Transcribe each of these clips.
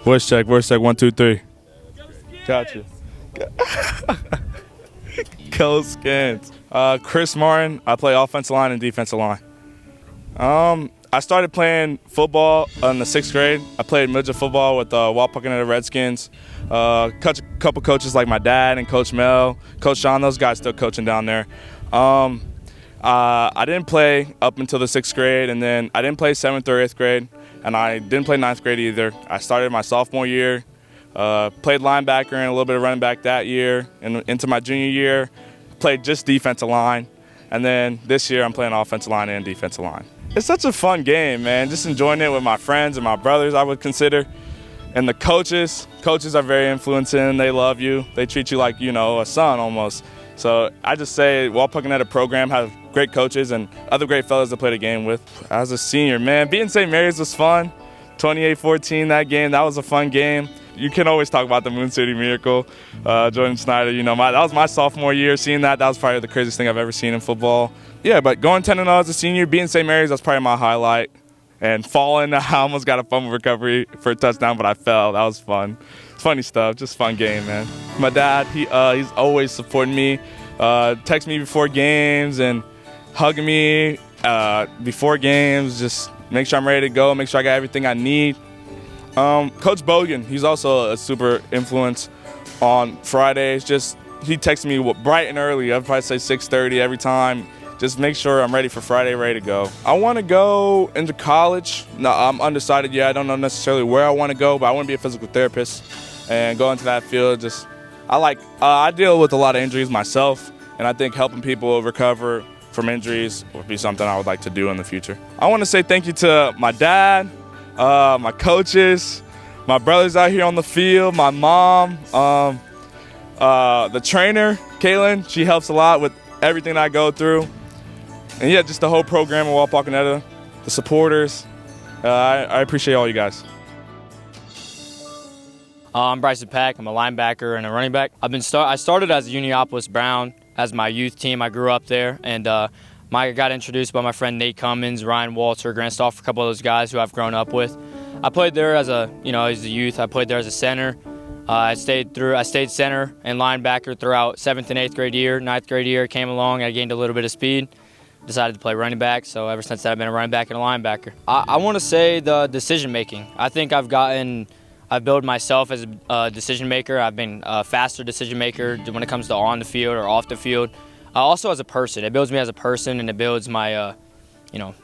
Voice check, 1, 2, 3. Gotcha. Go Skins. Chris Maren. I play offensive line and defensive line. I started playing football in the 6th grade. I played midget football with Wlcoxon Redskins. Couple coaches like my dad and Coach Mel, Coach Sean, those guys still coaching down there. I didn't play up until the 6th grade, and then I didn't play 7th or 8th grade, and I didn't play 9th grade either. I started my sophomore year, played linebacker and a little bit of running back that year, and into my junior year, played just defensive line, and then this year I'm playing offensive line and defensive line. It's such a fun game, man. Just enjoying it with my friends and my brothers, I would consider. And the coaches are very influencing. They love you. They treat you like, a son almost. So I just say Wlcoxon program has great coaches and other great fellas to play the game with. As a senior, man, beating St. Mary's was fun. 28-14 that game, that was a fun game. You can always talk about the Moon City Miracle. Jordan Snyder, that was my sophomore year. Seeing that was probably the craziest thing I've ever seen in football. Yeah, but going 10-0 as a senior, beating St. Mary's, that's probably my highlight. And falling, I almost got a fumble recovery for a touchdown, but I fell. That was fun. Funny stuff, just fun game, man. My dad, he's always supporting me, texting me before games and hugging me before games, just make sure I'm ready to go, make sure I got everything I need. Coach Bogan, he's also a super influence on Fridays. He texts me bright and early. I'd probably say 6:30 every time. Just make sure I'm ready for Friday, ready to go. I want to go into college. No, I'm undecided yet. I don't know necessarily where I want to go, but I want to be a physical therapist and go into that field. I deal with a lot of injuries myself, and I think helping people recover from injuries would be something I would like to do in the future. I want to say thank you to my dad, my coaches, my brothers out here on the field, my mom, the trainer, Kaylin. She helps a lot with everything I go through. And yeah, just the whole program of Wlcoxon, the supporters. I appreciate all you guys. I'm Bryson Pack. I'm a linebacker and a running back. I started as a Uniopolis Brown as my youth team. I grew up there, and I got introduced by my friend Nate Cummins, Ryan Walter, Grant Stoff, a couple of those guys who I've grown up with. I played there as a youth. I played there as a center. I stayed center and linebacker throughout 7th and 8th grade year. 9th grade year came along. I gained a little bit of speed. Decided to play running back. So ever since that, I've been a running back and a linebacker. I want to say the decision making. I think I've built myself as a decision maker. I've been a faster decision maker when it comes to on the field or off the field. Also as a person, it builds me as a person, and it builds my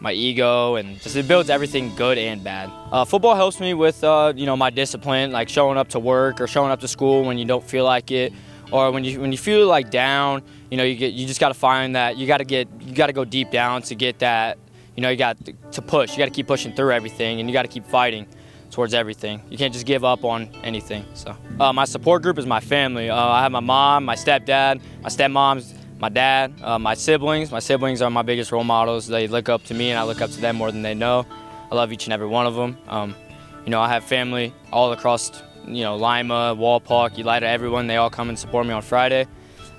my ego, and it builds everything good and bad. Football helps me with my discipline, like showing up to work or showing up to school when you don't feel like it, or when you feel like down. You just got to find that you got to go deep down to get that. You got to push. You got to keep pushing through everything, and you got to keep fighting towards everything. You can't just give up on anything. So my support group is my family. I have my mom, my stepdad, my stepmoms, my dad, my siblings. My siblings are my biggest role models. They look up to me, and I look up to them more than they know. I love each and every one of them. I have family all across, Lima, Walpaug, Elida, everyone. They all come and support me on Friday.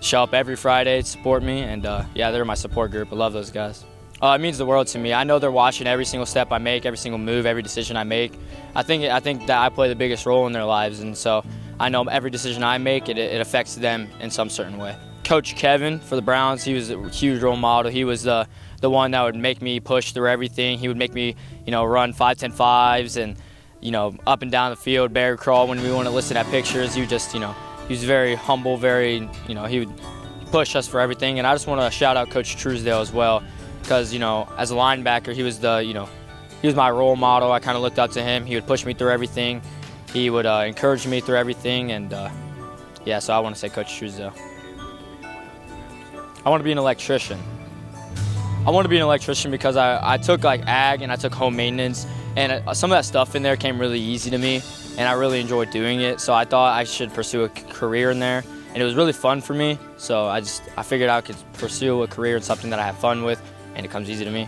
Show up every Friday to support me, and they're my support group. I love those guys. It means the world to me. I know they're watching every single step I make, every single move, every decision I make. I think that I play the biggest role in their lives, and so I know every decision I make, it affects them in some certain way. Coach Kevin for the Browns, he was a huge role model. He was the one that would make me push through everything. He would make me, run 5-10 5s and, up and down the field, bear crawl when we want to listen at pictures. He was very humble, he would push us for everything. And I just want to shout out Coach Truesdale as well, because, as a linebacker, he was my role model. I kind of looked up to him. He would push me through everything. He would encourage me through everything. And, so I want to say Coach Truesdale. I want to be an electrician. I want to be an electrician because I took ag and I took home maintenance, and some of that stuff in there came really easy to me, and I really enjoyed doing it. So I thought I should pursue a career in there, and it was really fun for me. So I figured I could pursue a career in something that I have fun with, and it comes easy to me.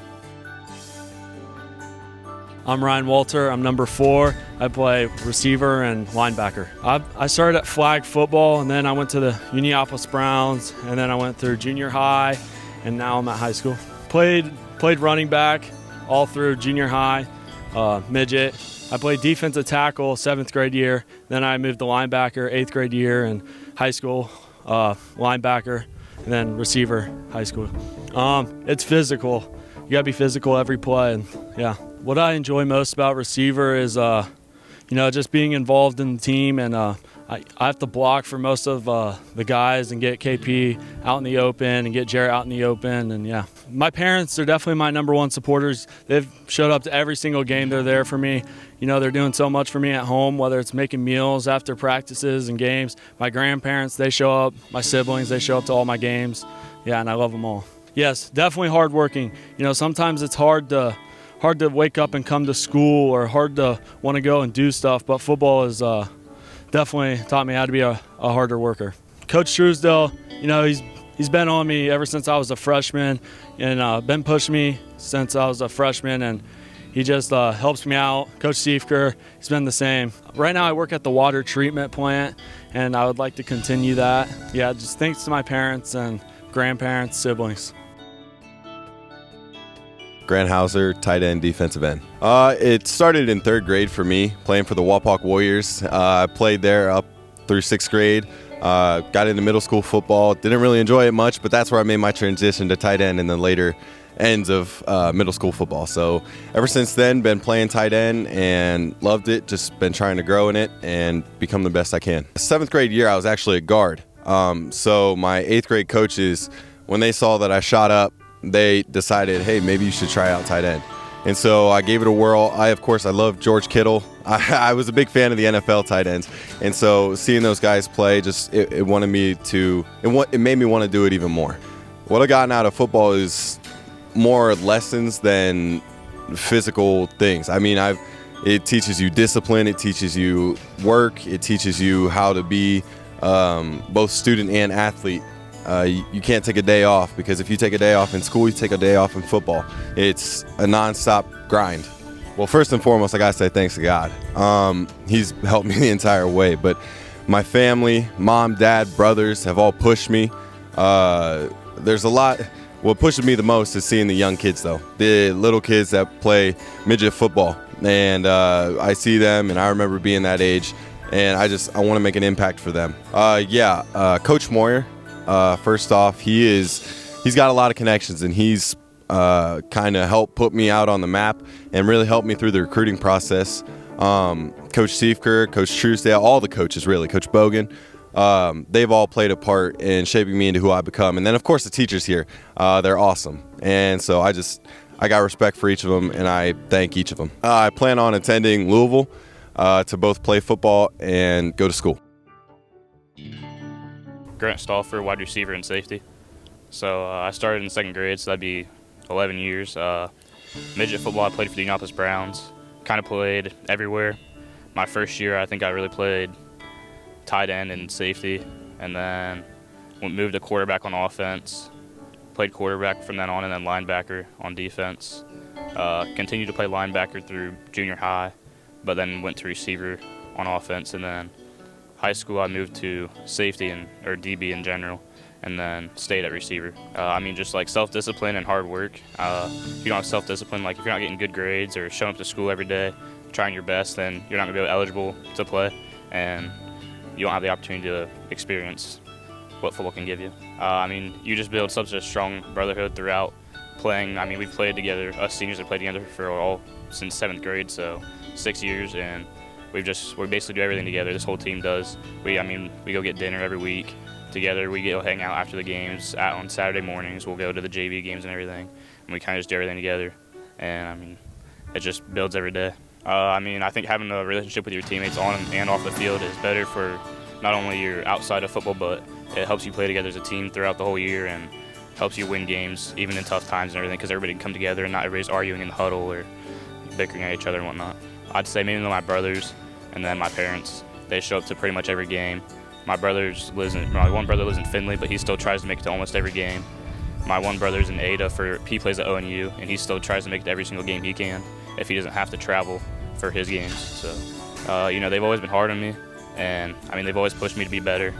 I'm Ryan Walter. I'm number 4. I play receiver and linebacker. I started at flag football, and then I went to the Uniopolis Browns, and then I went through junior high, and now I'm at high school. Played running back all through junior high, midget. I played defensive tackle 7th grade year. Then I moved to linebacker 8th grade year in high school, linebacker, and then receiver high school. It's physical. You gotta be physical every play. And yeah, what I enjoy most about receiver is just being involved in the team, and I have to block for most of the guys and get KP out in the open and get Jarrett out in the open. And yeah, my parents are definitely my number one supporters. They've showed up to every single game. They're there for me. They're doing so much for me at home, whether it's making meals after practices and games. My grandparents, they show up. My siblings, they show up to all my games. Yeah, and I love them all. Yes, definitely hardworking. Sometimes it's hard to wake up and come to school, or hard to want to go and do stuff, but football has definitely taught me how to be a harder worker. Coach Truesdale, he's been on me ever since I was a freshman, and been pushing me since I was a freshman, and he just helps me out. Coach Siefker, he's been the same. Right now I work at the water treatment plant, and I would like to continue that. Yeah, just thanks to my parents and grandparents, siblings. Grant Hauser, tight end, defensive end. It started in 3rd grade for me, playing for the Wapak Warriors. I played there up through 6th grade. Got into middle school football. Didn't really enjoy it much, but that's where I made my transition to tight end in the later ends of middle school football. So ever since then, been playing tight end and loved it. Just been trying to grow in it and become the best I can. 7th grade year, I was actually a guard. So my 8th grade coaches, when they saw that I shot up, they decided, hey, maybe you should try out tight end. And so I gave it a whirl. I love George Kittle. I was a big fan of the NFL tight ends. And so seeing those guys play, it made me want to do it even more. What I've gotten out of football is more lessons than physical things. I mean, it teaches you discipline, it teaches you work, it teaches you how to be both student and athlete. You can't take a day off, because if you take a day off in school, you take a day off in football. It's a nonstop grind. Well, first and foremost, I gotta say thanks to God. He's helped me the entire way, but my family, mom, dad, brothers have all pushed me. There's a lot. What pushes me the most is seeing the young kids, though, the little kids that play midget football, and I see them, and I remember being that age, and I want to make an impact for them. Coach Moyer. First off, he's got a lot of connections, and he's kind of helped put me out on the map and really helped me through the recruiting process. Coach Siefker, Coach Truesdale, all the coaches really, Coach Bogan, they've all played a part in shaping me into who I've become. And then, of course, the teachers here, they're awesome. And so I got respect for each of them, and I thank each of them. I plan on attending Louisville to both play football and go to school. Grant Stoffer, wide receiver and safety. So I started in 2nd grade, so that'd be 11 years. Midget football, I played for the Indianapolis Browns. Kind of played everywhere. My first year, I think I really played tight end and safety, and then moved to quarterback on offense. Played quarterback from then on, and then linebacker on defense. Continued to play linebacker through junior high, but then went to receiver on offense, and then high school, I moved to safety or DB in general, and then stayed at receiver. Just like self-discipline and hard work. If you don't have self-discipline, like if you're not getting good grades or showing up to school every day, trying your best, then you're not going to be eligible to play, and you don't have the opportunity to experience what football can give you. You just build such a strong brotherhood throughout playing. We've played together, us seniors have played together since 7th grade, so 6 years, and we basically do everything together. This whole team does. We go get dinner every week together. We go hang out after the games on Saturday mornings. We'll go to the JV games and everything, and we kind of just do everything together. And it just builds every day. I think having a relationship with your teammates on and off the field is better for not only your outside of football, but it helps you play together as a team throughout the whole year and helps you win games even in tough times and everything, because everybody can come together and not everybody's arguing in the huddle or bickering at each other and whatnot. I'd say mainly my brothers. And then my parents, they show up to pretty much every game. My one brother lives in Findlay, but he still tries to make it to almost every game. My one brother's in Ada, he plays at ONU, and he still tries to make it to every single game he can if he doesn't have to travel for his games. So, they've always been hard on me, and they've always pushed me to be better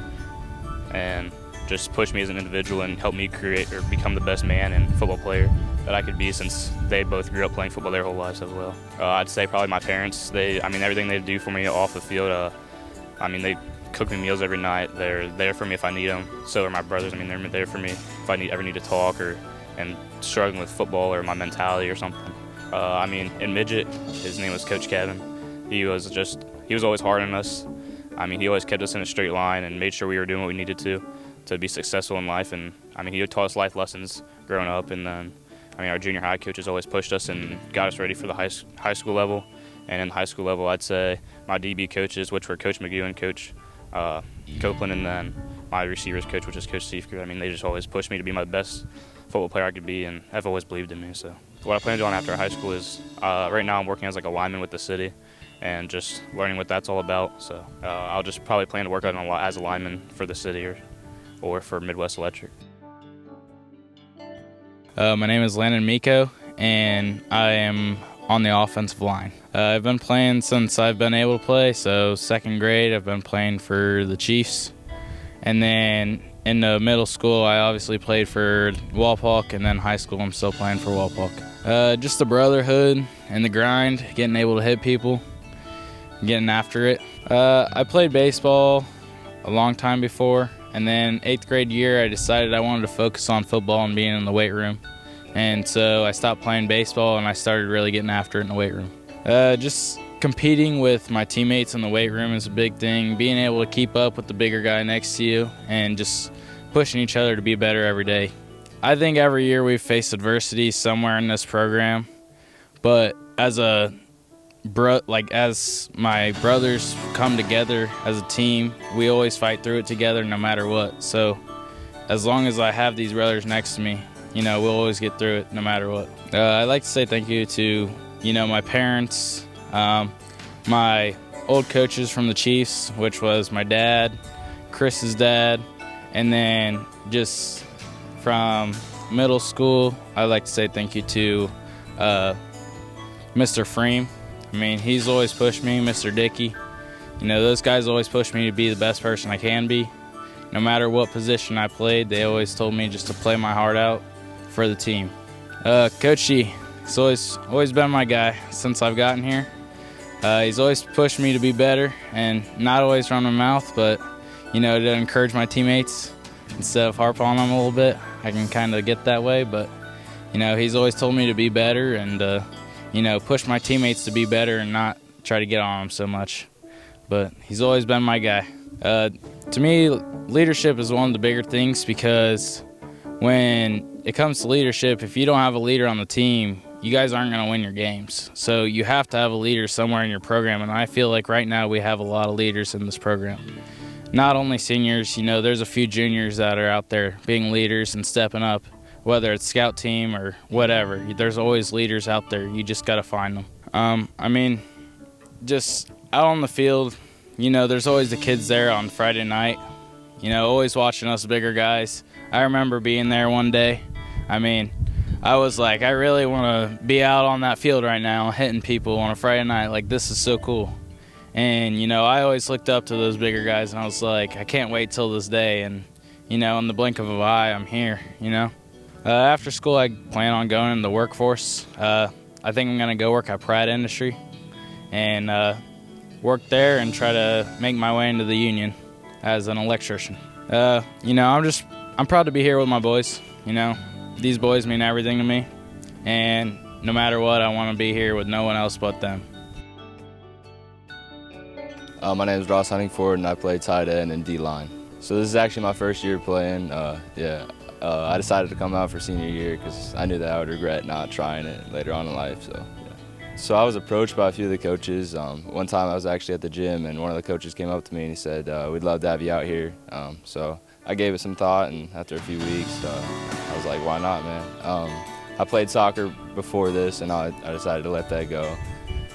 and just push me as an individual and help me create or become the best man and football player that I could be, since they both grew up playing football their whole lives as well. I'd say probably my parents. Everything they do for me off the field. They cook me meals every night. They're there for me if I need them. So are my brothers. They're there for me if I ever need to talk and struggling with football or my mentality or something. In midget, his name was Coach Kevin. He was always hard on us. He always kept us in a straight line and made sure we were doing what we needed to be successful in life. And he taught us life lessons growing up. And then, our junior high coaches always pushed us and got us ready for the high school level. And in the high school level, I'd say my DB coaches, which were Coach McGew and Coach Copeland, and then my receivers coach, which is Coach Seifker. They just always pushed me to be my best football player I could be, and have always believed in me. So what I plan on doing after high school is, right now I'm working as like a lineman with the city, and just learning what that's all about. So I'll just probably plan to work on as a lineman for the city or for Midwest Electric. My name is Landon Mo, and I am on the offensive line. I've been playing since I've been able to play, so second grade I've been playing for the Chiefs. And then in the middle school I obviously played for Walpock, and then high school I'm still playing for Walpock. Just the brotherhood and the grind, getting able to hit people, getting after it. I played baseball a long time before, and then 8th grade year I decided I wanted to focus on football and being in the weight room. And so I stopped playing baseball and I started really getting after it in the weight room. Just competing with my teammates in the weight room is a big thing. Being able to keep up with the bigger guy next to you and just pushing each other to be better every day. I think every year we've faced adversity somewhere in this program, but as my brothers come together as a team, we always fight through it together no matter what. So as long as I have these brothers next to me, we'll always get through it no matter what. I'd like to say thank you to, my parents, my old coaches from the Chiefs, which was my dad, Chris's dad, and then just from middle school, I'd like to say thank you to Mr. Freem. He's always pushed me, Mr. Dickey. Those guys always pushed me to be the best person I can be. No matter what position I played, they always told me just to play my heart out for the team. Coach G, he's always been my guy since I've gotten here. He's always pushed me to be better, and not always run my mouth, but to encourage my teammates instead of harp on them a little bit. I can kind of get that way, but he's always told me to be better and push my teammates to be better and not try to get on them so much. But he's always been my guy. To me, leadership is one of the bigger things, because when it comes to leadership, if you don't have a leader on the team, you guys aren't going to win your games. So you have to have a leader somewhere in your program, and I feel like right now we have a lot of leaders in this program. Not only seniors, there's a few juniors that are out there being leaders and stepping up, whether it's scout team or whatever. There's always leaders out there. You just got to find them. Just out on the field, there's always the kids there on Friday night, always watching us bigger guys. I remember being there one day. I was like, I really want to be out on that field right now hitting people on a Friday night. Like, this is so cool. And, I always looked up to those bigger guys, and I was like, I can't wait till this day. And, in the blink of an eye, I'm here, After school, I plan on going into the workforce. I think I'm going to go work at Pratt Industry and work there and try to make my way into the union as an electrician. I'm proud to be here with my boys. These boys mean everything to me, and no matter what, I want to be here with no one else but them. My name is Ross Huntingford, and I play tight end and D-line. So this is actually my first year playing. I decided to come out for senior year because I knew that I would regret not trying it later on in life. So I was approached by a few of the coaches. One time I was actually at the gym, and one of the coaches came up to me and he said, we'd love to have you out here. So I gave it some thought, and after a few weeks, I was like, why not, man? I played soccer before this, and I decided to let that go.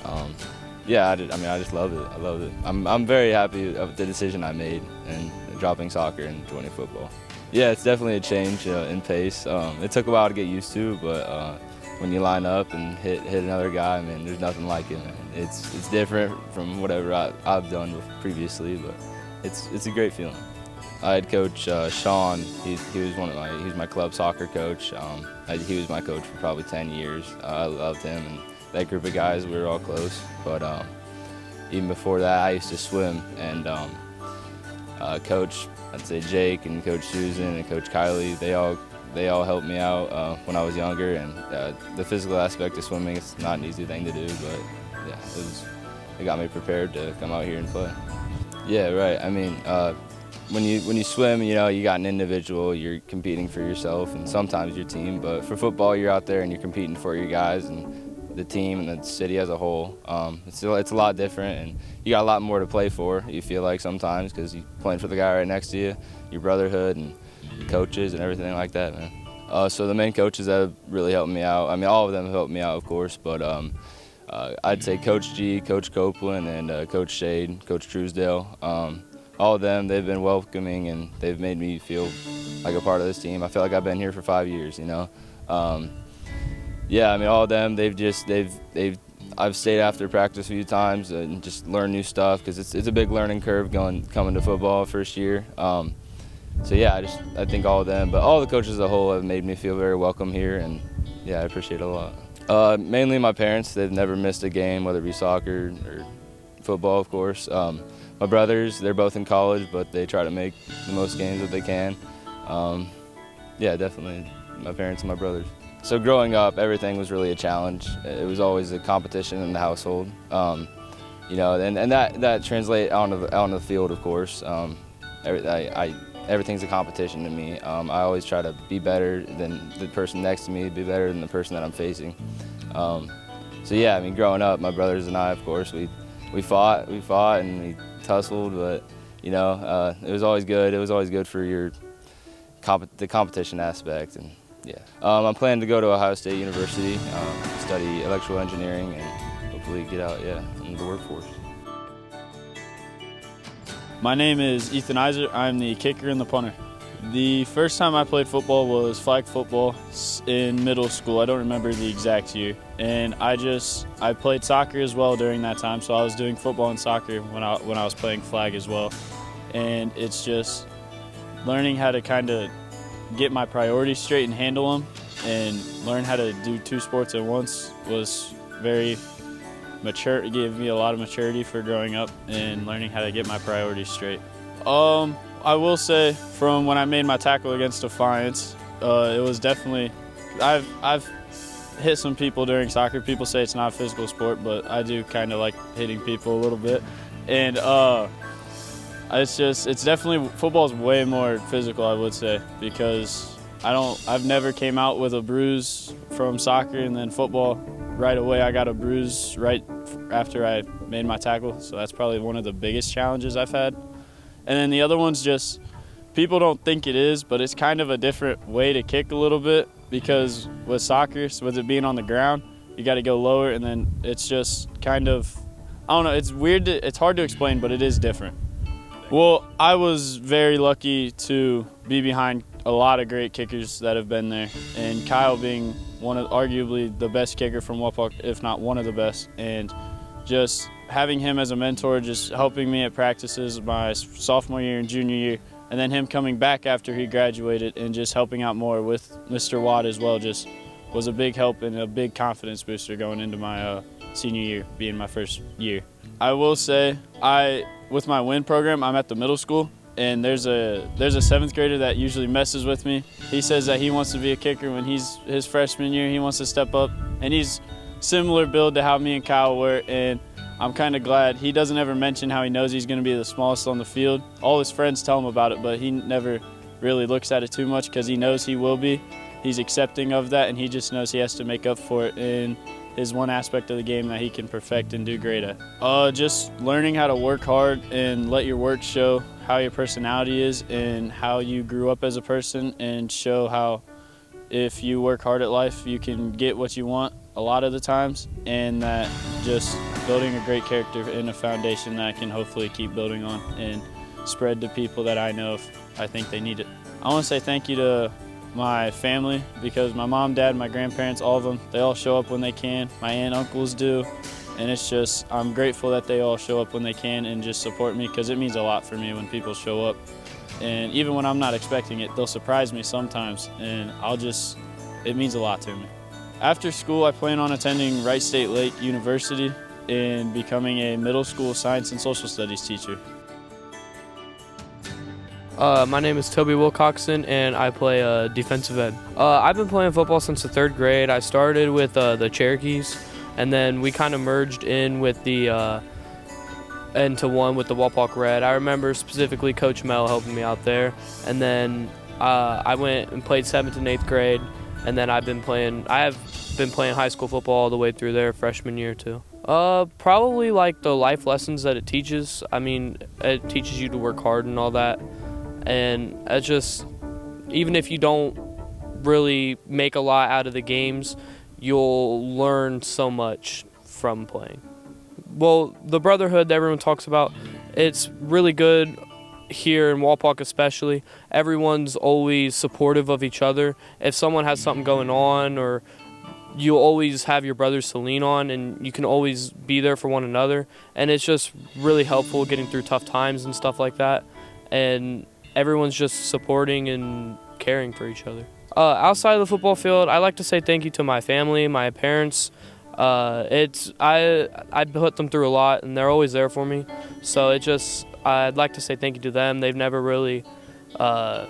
I just love it. I love it. I'm very happy with the decision I made and dropping soccer and joining football. Yeah, it's definitely a change in pace. It took a while to get used to, but when you line up and hit another guy, man, there's nothing like it, man. It's different from whatever I've done previously, but it's a great feeling. I had Coach Sean. He was my club soccer coach. He was my coach for probably 10 years. I loved him, and that group of guys, we were all close. But even before that, I used to swim, and Coach, I'd say Jake and Coach Susan and Coach Kylie, they all helped me out when I was younger. And the physical aspect of swimming, it's not an easy thing to do, but yeah, it got me prepared to come out here and play. Yeah, right. I mean, when you swim, you know, you got an individual, you're competing for yourself and sometimes your team. But for football, you're out there and you're competing for your guys and the team and the city as a whole. It's a lot different, and you got a lot more to play for, you feel like sometimes, because you're playing for the guy right next to you, your brotherhood and coaches and everything like that, man. So the main coaches that have really helped me out, I mean, all of them have helped me out, of course, but I'd say Coach G, Coach Copeland, and Coach Shade, Coach Truesdale. All of them, they've been welcoming, and they've made me feel like a part of this team. I feel like I've been here for 5 years, you know. Yeah, I mean, all of them, I've stayed after practice a few times and just learned new stuff, because it's a big learning curve coming to football first year. So yeah, I think all of them, but all the coaches as a whole have made me feel very welcome here, and yeah, I appreciate it a lot. Mainly my parents. They've never missed a game, whether it be soccer or football, of course. My brothers, they're both in college, but they try to make the most games that they can. Yeah, definitely my parents and my brothers. So growing up, everything was really a challenge. It was always a competition in the household, you know, and that translates out on the field, of course. Everything's a competition to me. I always try to be better than the person next to me, be better than the person that I'm facing. So yeah, I mean, growing up, my brothers and I, of course, we fought and we tussled, but you know, it was always good. It was always good for the competition aspect, and yeah. I'm planning to go to Ohio State University, study electrical engineering, and hopefully get out, yeah, into the workforce. My name is Ethan Iser. I'm the kicker and the punter. The first time I played football was flag football in middle school. I don't remember the exact year. And I played soccer as well during that time, so I was doing football and soccer when I was playing flag as well. And it's just learning how to kind of get my priorities straight and handle them, and learn how to do two sports at once was very mature. It gave me a lot of maturity for growing up and learning how to get my priorities straight. I will say, from when I made my tackle against Defiance, it was definitely, I've hit some people during soccer. People say it's not a physical sport, but I do kind of like hitting people a little bit. And it's definitely, football's way more physical, I would say, because I've never came out with a bruise from soccer, and then football, right away I got a bruise right after I made my tackle. So that's probably one of the biggest challenges I've had. And then the other one's just, people don't think it is, but it's kind of a different way to kick a little bit, because with soccer, with it being on the ground, you got to go lower, and then it's just kind of, I don't know, it's weird, it's hard to explain, but it is different. Well, I was very lucky to be behind a lot of great kickers that have been there, and Kyle being arguably the best kicker from Wapak, if not one of the best, and just having him as a mentor, just helping me at practices my sophomore year and junior year, and then him coming back after he graduated and just helping out more with Mr. Watt as well, just was a big help and a big confidence booster going into my senior year, being my first year. I will say, with my WIN program, I'm at the middle school, and there's a 7th grader that usually messes with me. He says that he wants to be a kicker when he's his freshman year. He wants to step up, and he's similar build to how me and Kyle were, and I'm kind of glad. He doesn't ever mention how he knows he's going to be the smallest on the field. All his friends tell him about it, but he never really looks at it too much, because he knows he will be. He's accepting of that, and he just knows he has to make up for it in his one aspect of the game that he can perfect and do great at. Just learning how to work hard and let your work show how your personality is and how you grew up as a person, and show how if you work hard at life, you can get what you want a lot of the times, and that just building a great character and a foundation that I can hopefully keep building on and spread to people that I know if I think they need it. I want to say thank you to my family, because my mom, dad, my grandparents, all of them, they all show up when they can. My aunt, uncles do, and it's just, I'm grateful that they all show up when they can and just support me, because it means a lot for me when people show up. And even when I'm not expecting it, they'll surprise me sometimes, and it means a lot to me. After school, I plan on attending Wright State Lake University and becoming a middle school science and social studies teacher. My name is Toby Wlcoxon, and I play defensive end. I've been playing football since the 3rd grade. I started with the Cherokees, and then we kind of merged in with into one with the Walpock Red. I remember specifically Coach Mel helping me out there, and then I went and played 7th and 8th grade, and then I have been playing high school football all the way through there, freshman year too. Probably like the life lessons that it teaches. I mean, it teaches you to work hard and all that. And it's just, even if you don't really make a lot out of the games, you'll learn so much from playing. Well, the brotherhood that everyone talks about, it's really good here in Walpock especially. Everyone's always supportive of each other. If someone has something going on, or you always have your brothers to lean on, and you can always be there for one another. And it's just really helpful getting through tough times and stuff like that. And everyone's just supporting and caring for each other. Outside of the football field, I like to say thank you to my family, my parents. I put them through a lot, and they're always there for me. So I'd like to say thank you to them. They've never really done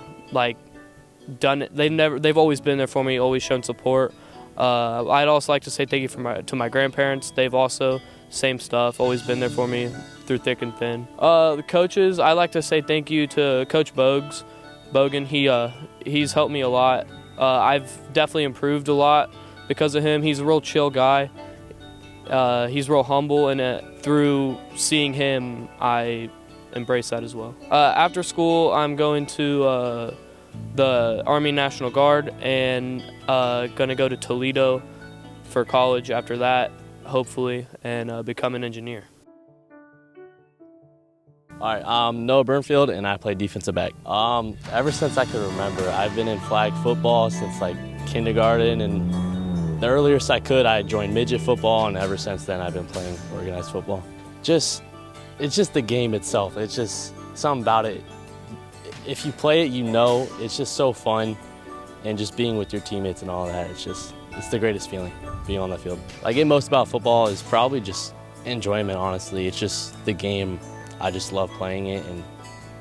it. They've always been there for me, always shown support. I'd also like to say thank you to my grandparents. They've also same stuff, always been there for me through thick and thin. The coaches, I like to say thank you to Coach Bogan. He's helped me a lot. I've definitely improved a lot because of him. He's a real chill guy. He's real humble, and through seeing him, I embrace that as well. After school, I'm going to the Army National Guard, and going to go to Toledo for college after that, hopefully, and become an engineer. All right, I'm Noah Burnfield, and I play defensive back. Ever since I can remember, I've been in flag football since like kindergarten, and the earliest I could, I joined midget football, and ever since then, I've been playing organized football. It's just the game itself. It's just something about it. If you play it, you know, it's just so fun, and just being with your teammates and all that, it's the greatest feeling, being on the field. I get most about football is probably just enjoyment, honestly. It's just the game. I just love playing it, and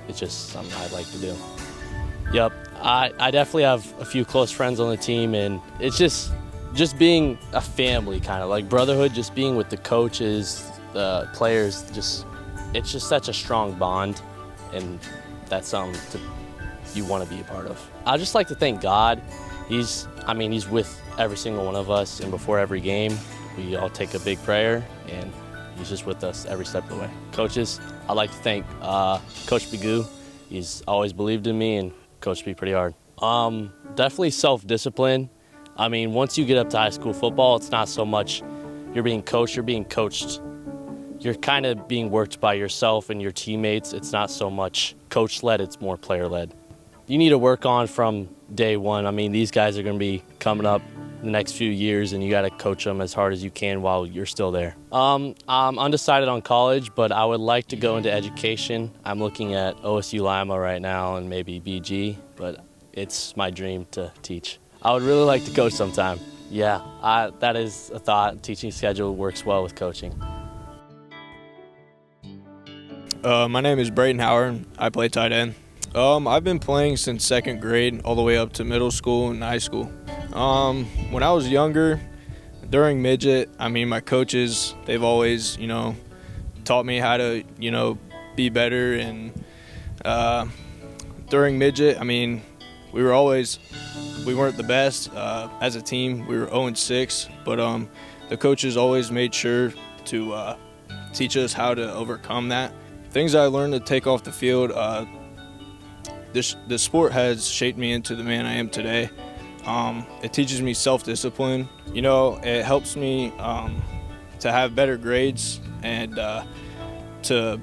it's just something I'd like to do. Yep, I definitely have a few close friends on the team, and it's just being a family, kind of like brotherhood, just being with the coaches, the players, it's just such a strong bond, and that's something you want to be a part of. I'd just like to thank God. He's with every single one of us, and before every game, we all take a big prayer, and he's just with us every step of the way. Coaches, I'd like to thank Coach Bigoo. He's always believed in me and coached me pretty hard. Definitely self-discipline. I mean, once you get up to high school football, it's not so much you're being coached, You're kind of being worked by yourself and your teammates. It's not so much coach-led, it's more player-led. You need to work on from day one. I mean, these guys are going to be coming up the next few years, and you got to coach them as hard as you can while you're still there. I'm undecided on college, but I would like to go into education. I'm looking at OSU Lima right now and maybe BG, but it's my dream to teach. I would really like to coach sometime. Yeah, that is a thought. Teaching schedule works well with coaching. My name is Bron Howard. I play tight end. I've been playing since 2nd grade all the way up to middle school and high school. When I was younger, during midget, my coaches, they've always, taught me how to, be better. And during midget, we weren't the best as a team. We were 0-6, but the coaches always made sure to teach us how to overcome that. Things I learned to take off the field, the sport has shaped me into the man I am today. It teaches me self-discipline. It helps me to have better grades and to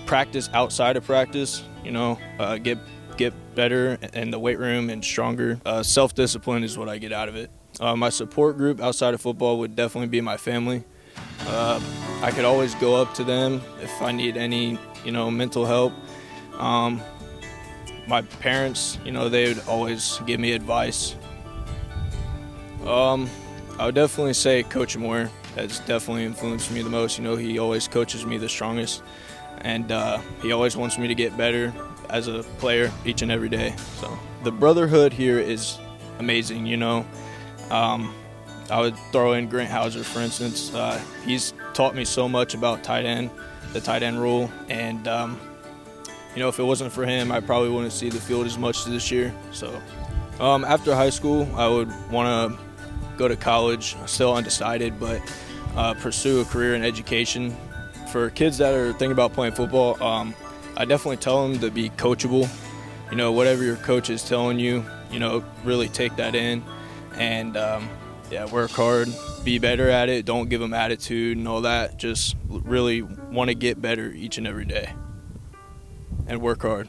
practice outside of practice, get better in the weight room and stronger. Self-discipline is what I get out of it. My support group outside of football would definitely be my family. I could always go up to them if I need any, mental help. my parents, they would always give me advice. I would definitely say Coach Moore has definitely influenced me the most. He always coaches me the strongest, and he always wants me to get better as a player each and every day. So the brotherhood here is amazing. I would throw in Grant Hauser, for instance. He's taught me so much about tight end, the tight end rule, and if it wasn't for him, I probably wouldn't see the field as much this year. So after high school, I would want to go to college. I'm still undecided, but pursue a career in education. For kids that are thinking about playing football, I definitely tell them to be coachable. Whatever your coach is telling you, really take that in and work hard, be better at it. Don't give them attitude and all that. Just really want to get better each and every day and work hard.